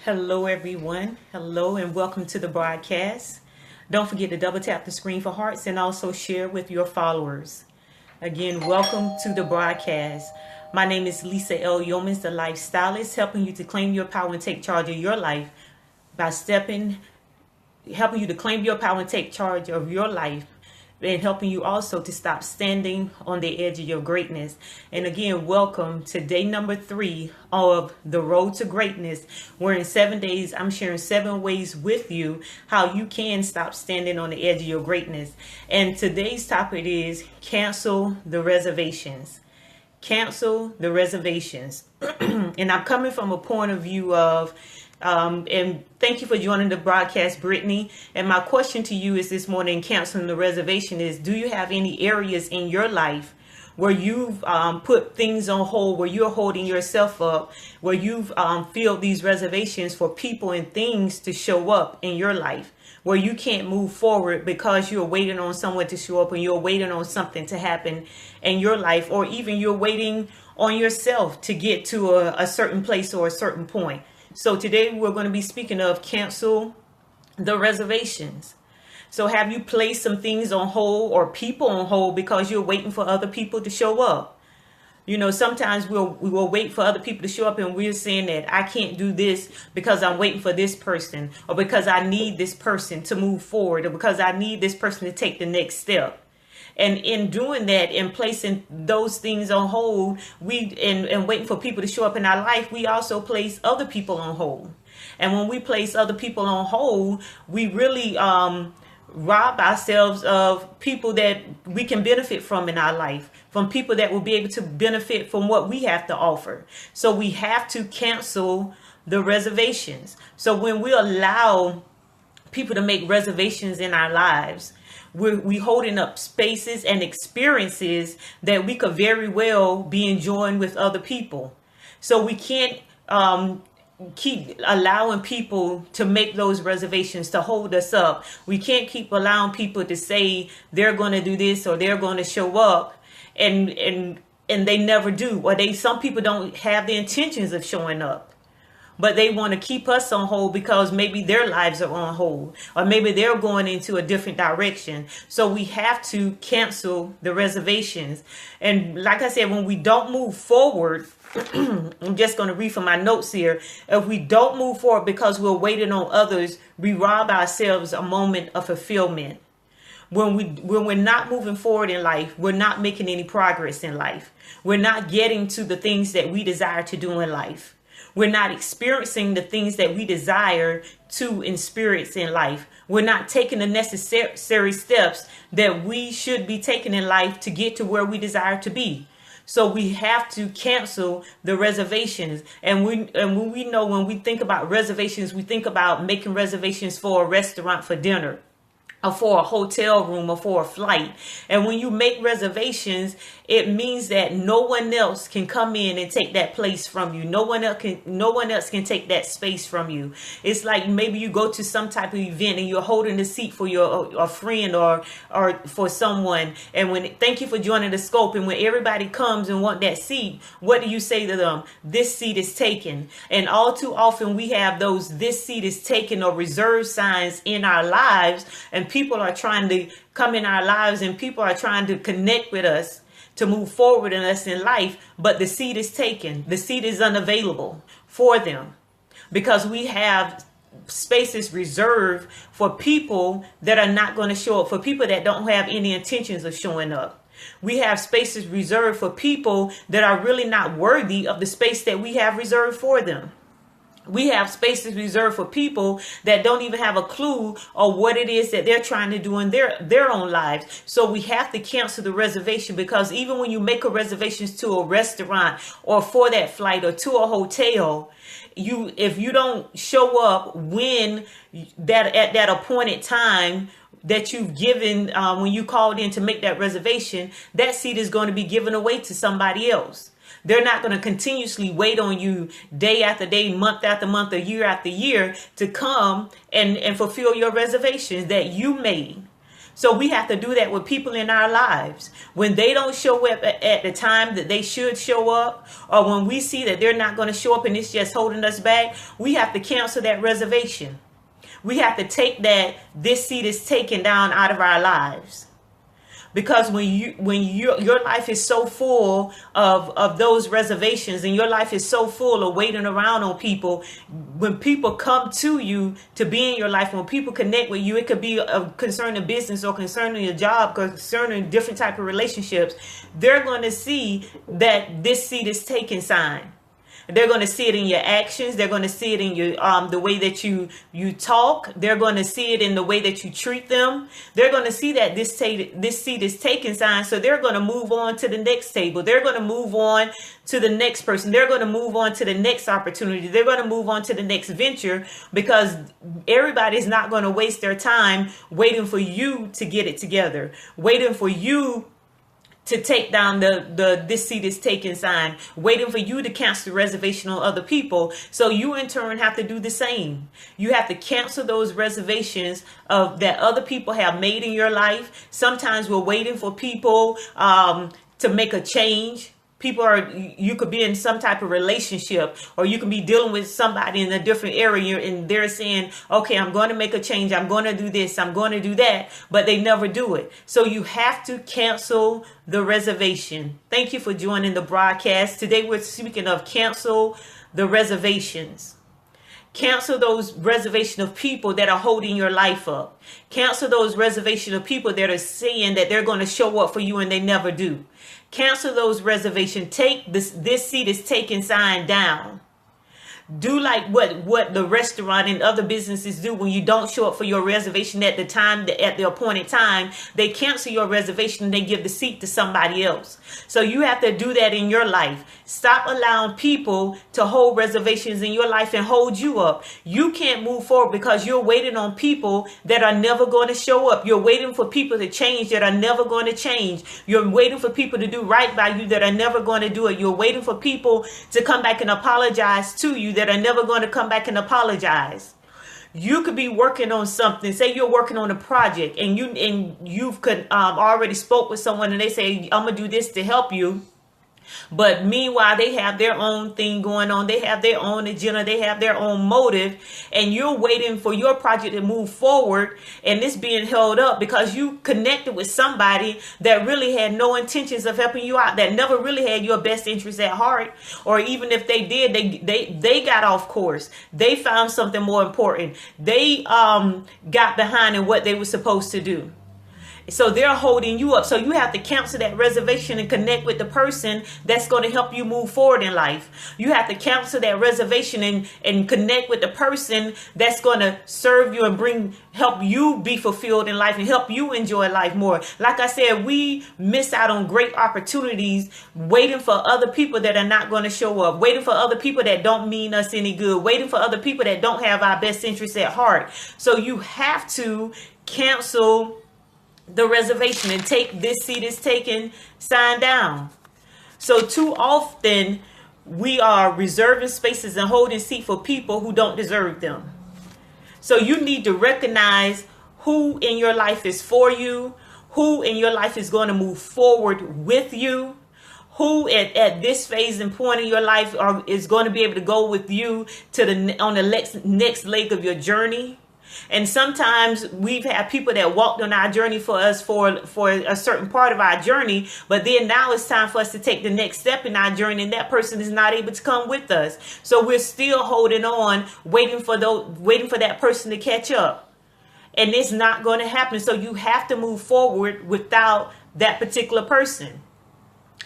Hello, everyone. Hello, and welcome to the broadcast. Don't forget to double tap the screen for hearts and also share with your followers. Again, welcome to the broadcast. My name is Lisa L. Yeomans, the lifestylist, helping you to claim your power and take charge of your life by helping you to claim your power and take charge of your life, and helping you also to stop standing on the edge of your greatness. And again, welcome to day number 3 of the road to greatness, where in 7 days I'm sharing 7 ways with you how you can stop standing on the edge of your greatness. And today's topic is cancel the reservations. Cancel the reservations. And I'm coming from a point of view of and thank you for joining the broadcast, Brittany. And my question to you is this morning, canceling the reservation, is: do you have any areas in your life where you've put things on hold, where you're holding yourself up, where you've filled these reservations for people and things to show up in your life, where you can't move forward because you're waiting on someone to show up, and you're waiting on something to happen in your life, or even you're waiting on yourself to get to a certain place or a certain point? So today we're going to be speaking of cancel the reservations. So have you placed some things on hold or people on hold because you're waiting for other people to show up? You know, sometimes we will wait for other people to show up, and we're saying that I can't do this because I'm waiting for this person, or because I need this person to move forward, or because I need this person to take the next step. And in doing that and placing those things on hold, and waiting for people to show up in our life, we also place other people on hold. And when we place other people on hold, we really rob ourselves of people that we can benefit from in our life, from people that will be able to benefit from what we have to offer. So we have to cancel the reservations. So when we allow people to make reservations in our lives, we holding up spaces and experiences that we could very well be enjoying with other people. So we can't keep allowing people to make those reservations to hold us up. We can't keep allowing people to say they're going to do this or they're going to show up, and they never do. Or some people don't have the intentions of showing up, but they want to keep us on hold because maybe their lives are on hold, or maybe they're going into a different direction. So we have to cancel the reservations. And like I said, when we don't move forward, I'm just going to read from my notes here. If we don't move forward because we're waiting on others, we rob ourselves a moment of fulfillment. When we're not moving forward in life, we're not making any progress in life. We're not getting to the things that we desire to do in life. We're not experiencing the things that we desire to experience in life. We're not taking the necessary steps that we should be taking in life to get to where we desire to be. So we have to cancel the reservations. And when we think about reservations, we think about making reservations for a restaurant for dinner, or for a hotel room, or for a flight. And when you make reservations, it means that no one else can come in and take that place from you. No one else can take that space from you. It's like maybe you go to some type of event and you're holding the seat for a friend or for someone. And thank you for joining the scope. And when everybody comes and want that seat, what do you say to them? This seat is taken. And all too often we have those "this seat is taken" or reserved signs in our lives, and people are trying to come in our lives, and people are trying to connect with us to move forward in us in life, but the seat is taken. The seat is unavailable for them because we have spaces reserved for people that are not going to show up, for people that don't have any intentions of showing up. We have spaces reserved for people that are really not worthy of the space that we have reserved for them. We have spaces reserved for people that don't even have a clue of what it is that they're trying to do in their own lives. So we have to cancel the reservation, because even when you make a reservation to a restaurant or for that flight or to a hotel, if you don't show up when at that appointed time that you've given, when you called in to make that reservation, that seat is going to be given away to somebody else. They're not going to continuously wait on you day after day, month after month, or year after year to come and fulfill your reservations that you made. So we have to do that with people in our lives. When they don't show up at the time that they should show up, or when we see that they're not going to show up and it's just holding us back, we have to cancel that reservation. We have to take this seat is taken down out of our lives. Because when your life is so full of those reservations, and your life is so full of waiting around on people, when people come to you to be in your life, when people connect with you, it could be concerning business or concerning your job, concerning different type of relationships, they're going to see that this seat is taken sign. They're going to see it in your actions. They're going to see it in your the way that you talk. They're going to see it in the way that you treat them. They're going to see that this seat is taken sign. So they're going to move on to the next table. They're going to move on to the next person. They're going to move on to the next opportunity. They're going to move on to the next venture, because everybody's not going to waste their time waiting for you to get it together, waiting for you to take down this seat is taken sign, waiting for you to cancel the reservation on other people. So you in turn have to do the same. You have to cancel those reservations that other people have made in your life. Sometimes we're waiting for people to make a change. You could be in some type of relationship, or you can be dealing with somebody in a different area, and they're saying, okay, I'm going to make a change. I'm going to do this. I'm going to do that. But they never do it. So you have to cancel the reservation. Thank you for joining the broadcast. Today we're speaking of cancel the reservations. Cancel those reservations of people that are holding your life up. Cancel those reservations of people that are saying that they're going to show up for you and they never do. Cancel those reservations. Take this seat is taken sign down. Do like what the restaurant and other businesses do when you don't show up for your reservation at the appointed time. They cancel your reservation and they give the seat to somebody else. So you have to do that in your life. Stop allowing people to hold reservations in your life and hold you up. You can't move forward because you're waiting on people that are never going to show up. You're waiting for people to change that are never going to change. You're waiting for people to do right by you that are never going to do it. You're waiting for people to come back and apologize to you that are never going to come back and apologize. You could be working on something. Say you're working on a project, and you've already spoke with someone, and they say, I'm gonna do this to help you. But meanwhile, they have their own thing going on. They have their own agenda. They have their own motive. And you're waiting for your project to move forward. And it's being held up because you connected with somebody that really had no intentions of helping you out, that never really had your best interest at heart. Or even if they did, they got off course. They found something more important. They got behind in what they were supposed to do. So they're holding you up. So you have to cancel that reservation and connect with the person that's going to help you move forward in life. You have to cancel that reservation and connect with the person that's going to serve you and help you be fulfilled in life and help you enjoy life more. Like I said, we miss out on great opportunities waiting for other people that are not going to show up, waiting for other people that don't mean us any good, waiting for other people that don't have our best interests at heart. So you have to cancel the reservation and take this seat is taken sign down. So too often we are reserving spaces and holding seat for people who don't deserve them. So you need to recognize who in your life is for you, who in your life is going to move forward with you, who at this phase and point in your life is going to be able to go with you on the next leg of your journey. And sometimes we've had people that walked on our journey for us for a certain part of our journey, but then now it's time for us to take the next step in our journey, and that person is not able to come with us. So we're still holding on, waiting for that person to catch up. And it's not going to happen. So you have to move forward without that particular person.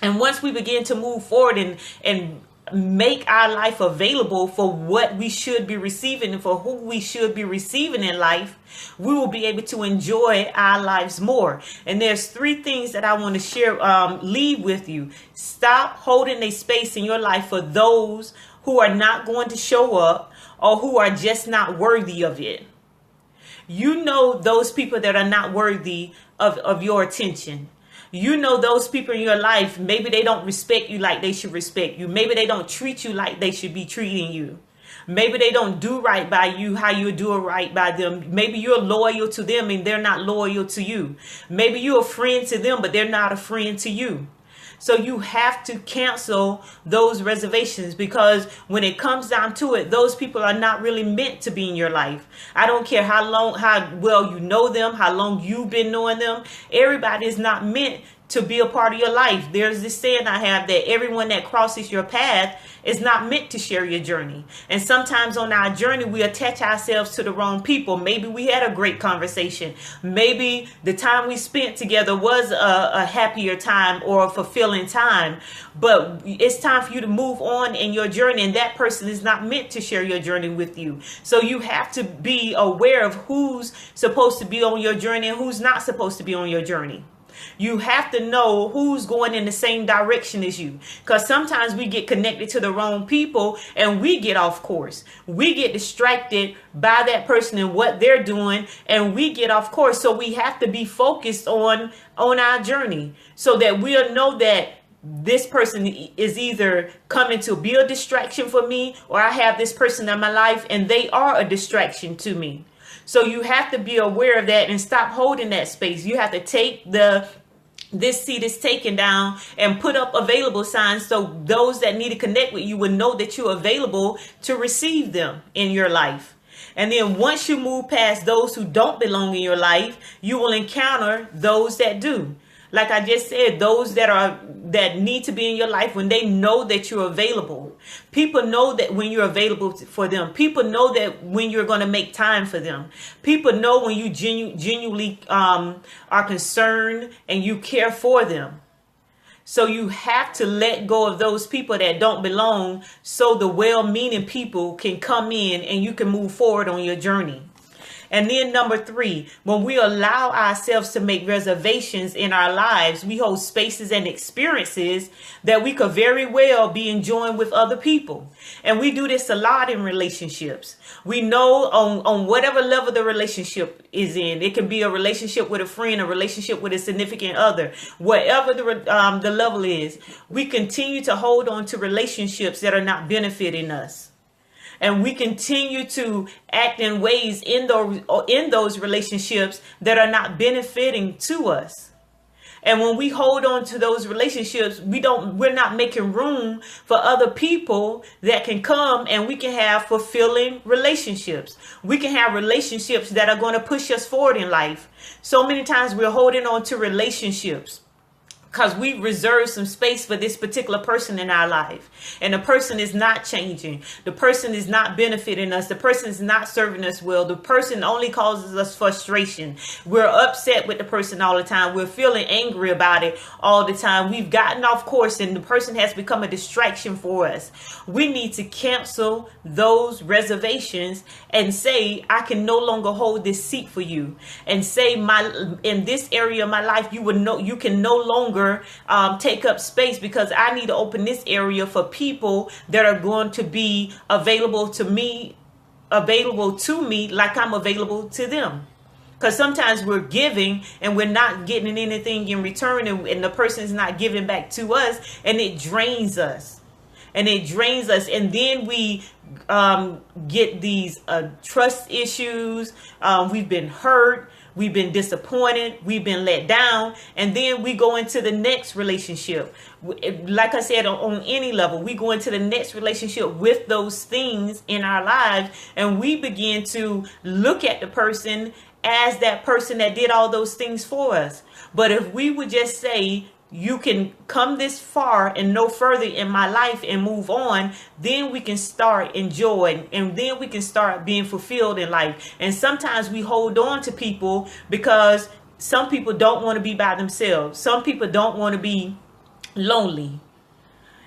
And once we begin to move forward and make our life available for what we should be receiving and for who we should be receiving in life, we will be able to enjoy our lives more. And there's 3 things that I want to share, leave with you. Stop holding a space in your life for those who are not going to show up or who are just not worthy of it. You know those people that are not worthy of your attention. You know those people in your life, maybe they don't respect you like they should respect you. Maybe they don't treat you like they should be treating you. Maybe they don't do right by you how you do it right by them. Maybe you're loyal to them and they're not loyal to you. Maybe you're a friend to them, but they're not a friend to you. So you have to cancel those reservations, because when it comes down to it, those people are not really meant to be in your life. I don't care how well you know them, how long you've been knowing them. Everybody is not meant to be a part of your life. There's this saying I have, that everyone that crosses your path is not meant to share your journey. And sometimes on our journey, we attach ourselves to the wrong people. Maybe we had a great conversation. Maybe the time we spent together was a happier time or a fulfilling time. But it's time for you to move on in your journey, and that person is not meant to share your journey with you. So you have to be aware of who's supposed to be on your journey and who's not supposed to be on your journey. You have to know who's going in the same direction as you, because sometimes we get connected to the wrong people and we get off course. We get distracted by that person and what they're doing, and we get off course. So we have to be focused on our journey, so that we'll know that this person is either coming to be a distraction for me, or I have this person in my life and they are a distraction to me. So you have to be aware of that and stop holding that space. You have to take this seat is taken down and put up available signs, so those that need to connect with you will know that you're available to receive them in your life. And then once you move past those who don't belong in your life, you will encounter those that do. Like I just said, those that need to be in your life, when they know that you're available. People know that when you're available for them. People know that when you're going to make time for them. People know when you genuinely are concerned and you care for them. So you have to let go of those people that don't belong, so the well-meaning people can come in and you can move forward on your journey. And then number 3, when we allow ourselves to make reservations in our lives, we hold spaces and experiences that we could very well be enjoying with other people. And we do this a lot in relationships. We know on whatever level the relationship is in. It can be a relationship with a friend, a relationship with a significant other, whatever the level is. We continue to hold on to relationships that are not benefiting us. And we continue to act in ways in those relationships that are not benefiting to us. And when we hold on to those relationships, we're not making room for other people that can come, and we can have fulfilling relationships. We can have relationships that are going to push us forward in life. So many times we're holding on to relationships because we reserve some space for this particular person in our life. And the person is not changing. The person is not benefiting us. The person is not serving us well. The person only causes us frustration. We're upset with the person all the time. We're feeling angry about it all the time. We've gotten off course and the person has become a distraction for us. We need to cancel those reservations and say, I can no longer hold this seat for you. And say, in this area of my life, you can no longer take up space, because I need to open this area for people that are going to be available to me like I'm available to them. Because sometimes we're giving and we're not getting anything in return, and the person is not giving back to us, and it drains us. And then we get these trust issues. We've been hurt. We've been disappointed. We've been let down. And then we go into the next relationship. Like I said, on any level, we go into the next relationship with those things in our lives. And we begin to look at the person as that person that did all those things for us. But if we would just say, you can come this far and no further in my life and move on, then we can start enjoying, and then we can start being fulfilled in life. And sometimes we hold on to people because some people don't want to be by themselves. Some people don't want to be lonely.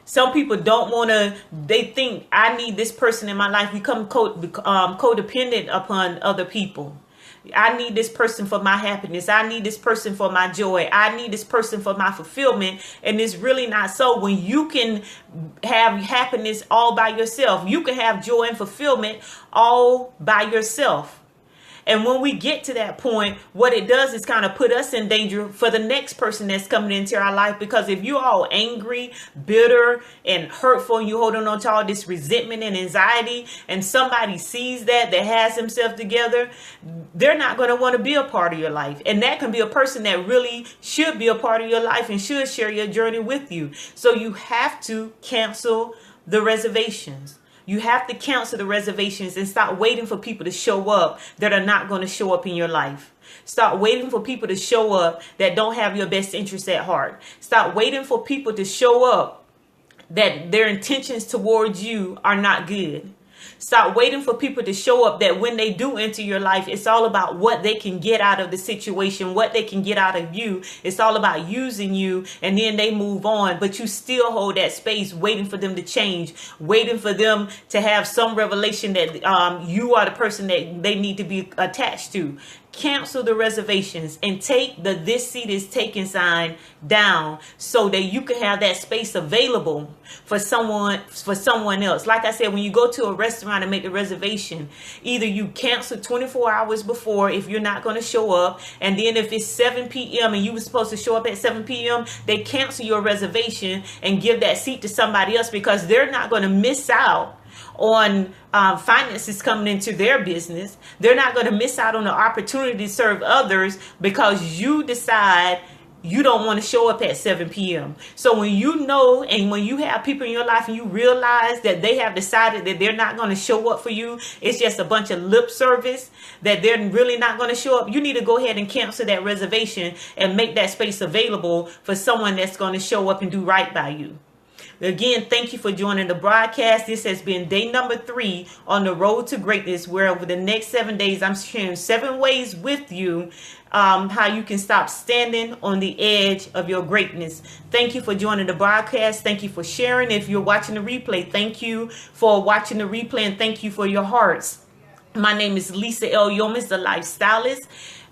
Some people don't want to, they think, I need this person in my life. We become codependent upon other people. I need this person for my happiness. I need this person for my joy. I need this person for my fulfillment. And it's really not so. When you can have happiness all by yourself, you can have joy and fulfillment all by yourself. And when we get to that point, what it does is kind of put us in danger for the next person that's coming into our life. Because if you're all angry, bitter, and hurtful, and you're holding on to all this resentment and anxiety, and somebody sees that has themselves together, they're not going to want to be a part of your life. And that can be a person that really should be a part of your life and should share your journey with you. So you have to cancel the reservations. You have to cancel the reservations and stop waiting for people to show up that are not going to show up in your life. Stop waiting for people to show up that don't have your best interests at heart. Stop waiting for people to show up that their intentions towards you are not good. Stop waiting for people to show up that when they do enter your life, it's all about what they can get out of the situation, what they can get out of you. It's all about using you, and then they move on. But you still hold that space waiting for them to change, waiting for them to have some revelation that you are the person that they need to be attached to. Cancel the reservations and take the "this seat is taken" sign down so that you can have that space available for someone else. Like I said, when you go to a restaurant and make a reservation, either you cancel 24 hours before if you're not going to show up, and then if it's 7 p.m. and you were supposed to show up at 7 p.m., they cancel your reservation and give that seat to somebody else, because they're not going to miss out on finances coming into their business. They're not going to miss out on the opportunity to serve others because you decide you don't want to show up at 7 p.m. So when you know, and when you have people in your life and you realize that they have decided that they're not going to show up for you, it's just a bunch of lip service, that they're really not going to show up, you need to go ahead and cancel that reservation and make that space available for someone that's going to show up and do right by you. Again, thank you for joining the broadcast. This has been day number 3 on the road to greatness, where over the next 7 days, I'm sharing 7 ways with you how you can stop standing on the edge of your greatness. Thank you for joining the broadcast. Thank you for sharing. If you're watching the replay, thank you for watching the replay, and thank you for your hearts. My name is Lisa L. Yeomans, the lifestylist,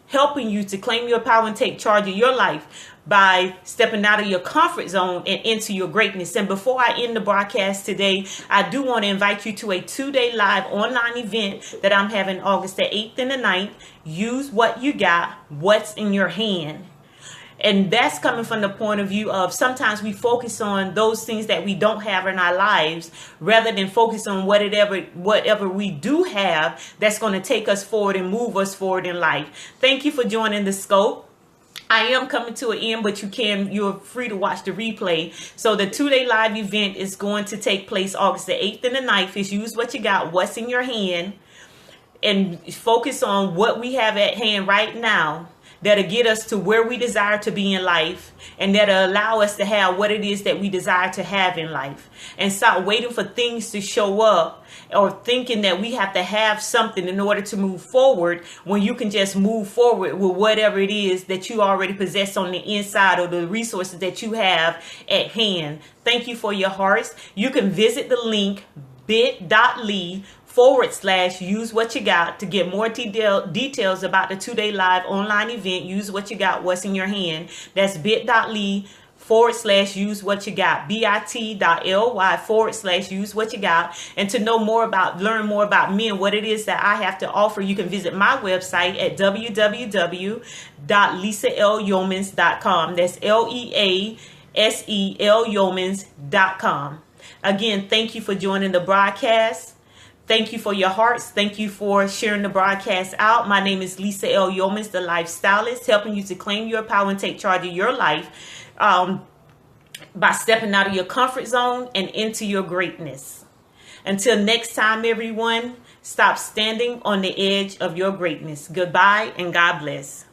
helping you to claim your power and take charge of your life by stepping out of your comfort zone and into your greatness. And before I end the broadcast today, I do want to invite you to a 2-day live online event that I'm having August the 8th and the 9th. Use what you got, what's in your hand. And that's coming from the point of view of sometimes we focus on those things that we don't have in our lives rather than focus on whatever we do have that's going to take us forward and move us forward in life. Thank you for joining the scope. I am coming to an end, but you're free to watch the replay. So the 2-day live event is going to take place August the 8th and the 9th. Is use what you got, what's in your hand, and focus on what we have at hand right now that'll get us to where we desire to be in life, and that'll allow us to have what it is that we desire to have in life. And stop waiting for things to show up or thinking that we have to have something in order to move forward, when you can just move forward with whatever it is that you already possess on the inside, or the resources that you have at hand. Thank you for your hearts. You can visit the link bit.ly/use what you got to get more details about the 2-day live online event. Use what you got, what's in your hand. That's bit.ly/use what you got, bit.ly/use what you got. And to learn more about me and what it is that I have to offer, you can visit my website at www.lisalyomans.com. That's LEASELYomans.com. Again, thank you for joining the broadcast. Thank you for your hearts. Thank you for sharing the broadcast out. My name is Lisa L. Yeomans, the lifestylist, helping you to claim your power and take charge of your life by stepping out of your comfort zone and into your greatness. Until next time, everyone, stop standing on the edge of your greatness. Goodbye and God bless.